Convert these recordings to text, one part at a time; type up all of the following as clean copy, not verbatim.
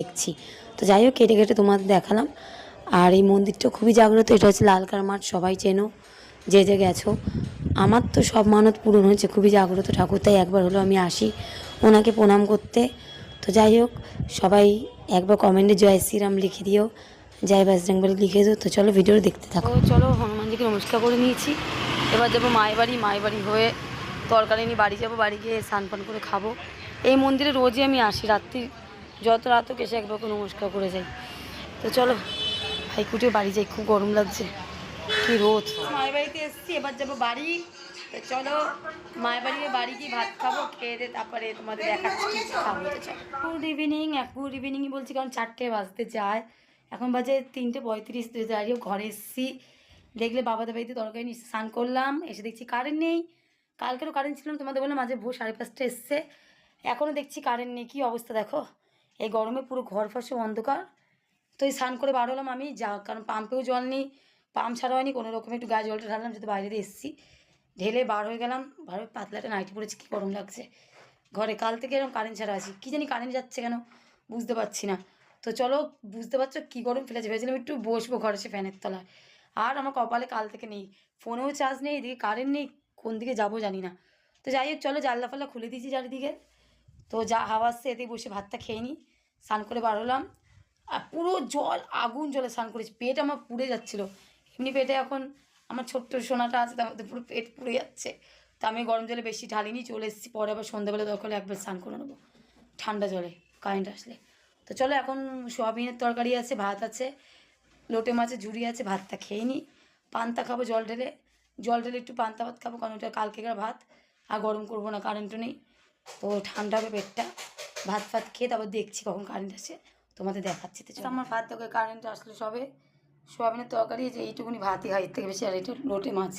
দেখছি। তো যাই হোক কেটে কেটে তোমাদের দেখালাম। আর এই মন্দিরটা খুবই জাগ্রত। এটা হচ্ছে লালকার মাঠ, সবাই চেনো যে যে গেছো। আমার তো সব মানত পূরণ হয়েছে, খুবই জাগ্রত ঠাকুর, তাই একবার হলো আমি আসি ওনাকে প্রণাম করতে। তো যাই হোক সবাই একবার কমেন্টে জয় শ্রীরাম লিখে দিও, জয় বজরংবলী লিখে দিও। তো চলো ভিডিও দেখতে থাকো। চলো হনুমানজিকে নমস্কার করে নিয়েছি, এবার যাবো মায়ের বাড়ি হয়ে তরকারি নিয়ে বাড়ি যাবো, বাড়ি গিয়ে স্নান পান করে খাবো। এই মন্দিরে রোজই আমি আসি, রাত্রি যত রাত হোক এসে একবার নমস্কার করে যাই। তো চলো ভাই কুটে বাড়ি যাই, খুব গরম লাগছে, কি রোদ। মায়ের বাড়িতে এসেছি, এবার যাবো বাড়ি। তো চলো বাড়ি গিয়ে ভাত খাবো, খেয়ে দিয়ে তারপরে তোমাদের দেখাচ্ছি কি খাবো। তো চলো গুড ইভিনিংই বলছি কারণ 4টে বাজতে যায়, এখন বাজে 3:35। দাঁড়িয়ে ঘরে এসেছি, দেখলে বাবাদের বাড়িতে তরকারি নিয়ে স্নান করলাম, এসে দেখছি কারেন্ট নেই। কালকেরও কারেন্ট ছিলাম, তোমাদের বললাম মাঝে ভোর 5:30 এসছে, এখনও দেখছি কারেন্ট নেই। কী অবস্থা দেখো, এই গরমে পুরো ঘর ফর সব অন্ধকার। তো এই স্নান করে বার হলাম আমি, যা কারণ পাম্পেও জল নেই, পাম্প ছাড়া হয়নি, কোনো রকম একটু গায়ে জলটা ঢাললাম, যেহেতু বাইরে দিয়ে এসেছি, ঢেলে বার হয়ে গেলাম। বার হয়ে পাতলাটা নাইটি পড়েছি, কী গরম লাগছে ঘরে। কাল থেকে এরকম কারেন্ট ছাড়া আছি, কী জানি কারেন্ট যাচ্ছে কেন বুঝতে পারছি না। তো চলো বুঝতে পারছো কী গরম ফেলেছে, ভেবেছিলাম একটু বসবো ঘরে সে ফ্যানের তলায়, আর আমার কপালে কাল থেকে নেই, ফোনেও চার্জ নেই, এদিকে কারেন্ট নেই, কোন দিকে যাবো জানি না। তো যাই হোক চলো জানলা ফাল্লা খুলে দিয়েছি চারিদিকে, তো যা হাওয়া আসছে এতে বসে ভাতটা খেয়ে নিই। স্নান করে বার হলাম, আর পুরো জল আগুন জলে স্নান করেছি, পেট আমার পুড়ে যাচ্ছিলো। এমনি পেটে এখন আমার ছোট্ট সোনাটা আছে, তার মধ্যে পুরো পেট পুড়ে যাচ্ছে। তো আমি গরম জলে বেশি ঢালিনি, চলে এসেছি। পরে আবার সন্ধ্যাবেলা দরকার হলে একবার স্নান করে নেবো ঠান্ডা জলে কারেন্ট আসলে। তো চলো এখন সোয়াবিনের তরকারি আছে, ভাত আছে, লোটে মাছের ঝুড়ি আছে, ভাতটা খেয়ে নিই। পান্তা খাবো জল ঢেলে একটু পান্তা ভাত খাবো, কারণ ওটা কালকেকার ভাত, আর গরম করবো না, কারেন্টও নেই। তো ঠান্ডা হবে পেটটা, ভাত ফাত খেয়ে তারপর দেখছি কখন কারেন্ট আসে, তোমাদের দেখাচ্ছি। তো আমার ভাত তোকে কারেন্ট আসলে সবে সোয়াবিনের তরকারি, যে এইটুকুনি ভাতই খাই, এর থেকে বেশি। আর এটা লোটে মাছ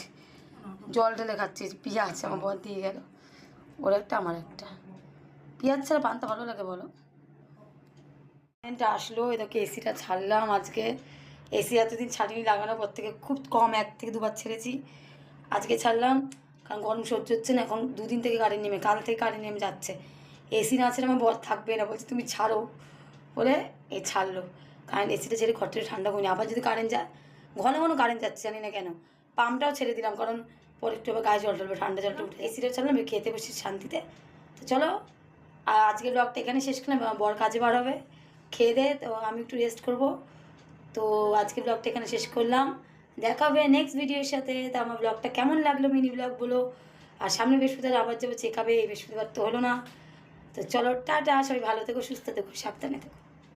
জল ঢেলে খাচ্ছি, পেঁয়াজ আমার বর দিয়ে গেল, ওর একটা আমার একটা। পেঁয়াজ ছাড়া পান্তা ভালো লাগে বলো? কারেন্টটা আসলো, এদেরকে এসিটা ছাড়লাম আজকে। এসি এতদিন ছাড়িনি, লাগানোর পর থেকে খুব কম 1 থেকে 2 বার ছেড়েছি, আজকে ছাড়লাম কারণ গরম সহ্য হচ্ছে না। এখন 2 দিন থেকে কারেন্ট নেমে, কাল থেকে কারেন্ট নেমে যাচ্ছে। এসি না ছেড়ে আমার বর থাকবে না, বলছে তুমি ছাড়ো বলে এ ছাড়লো। কারেন্ট এসিটা ছেড়ে ঘরটা ঠান্ডা করিনি, আবার যদি কারেন্ট যায়, ঘন ঘন কারেন্ট যাচ্ছে জানি না কেন। পাম্পটাও ছেড়ে দিলাম, কারণ পরে একটু আবার গায়ে জল ঢালবে, ঠান্ডা জলটা উঠে। এসিটা ছাড়লাম, খেতে বসে শান্তিতে। তো চলো আর আজকের ব্লগটা এখানে শেষ করলাম, বর কাজে বার হবে, খেয়ে দে, তো আমি একটু রেস্ট করব। তো আজকের ব্লগটা এখানে শেষ করলাম, দেখা হবে নেক্সট ভিডিওর সাথে। তো আমার ব্লগটা কেমন লাগলো মিনি ব্লগ বলো। আর সামনে বৃহস্পতিবার আবার যাবো চেক আপে, এই বৃহস্পতিবার তো হলো না। তো চলো টাটা, সবাই ভালো থেকো, সুস্থ থেকো, সাবধানে থেকো।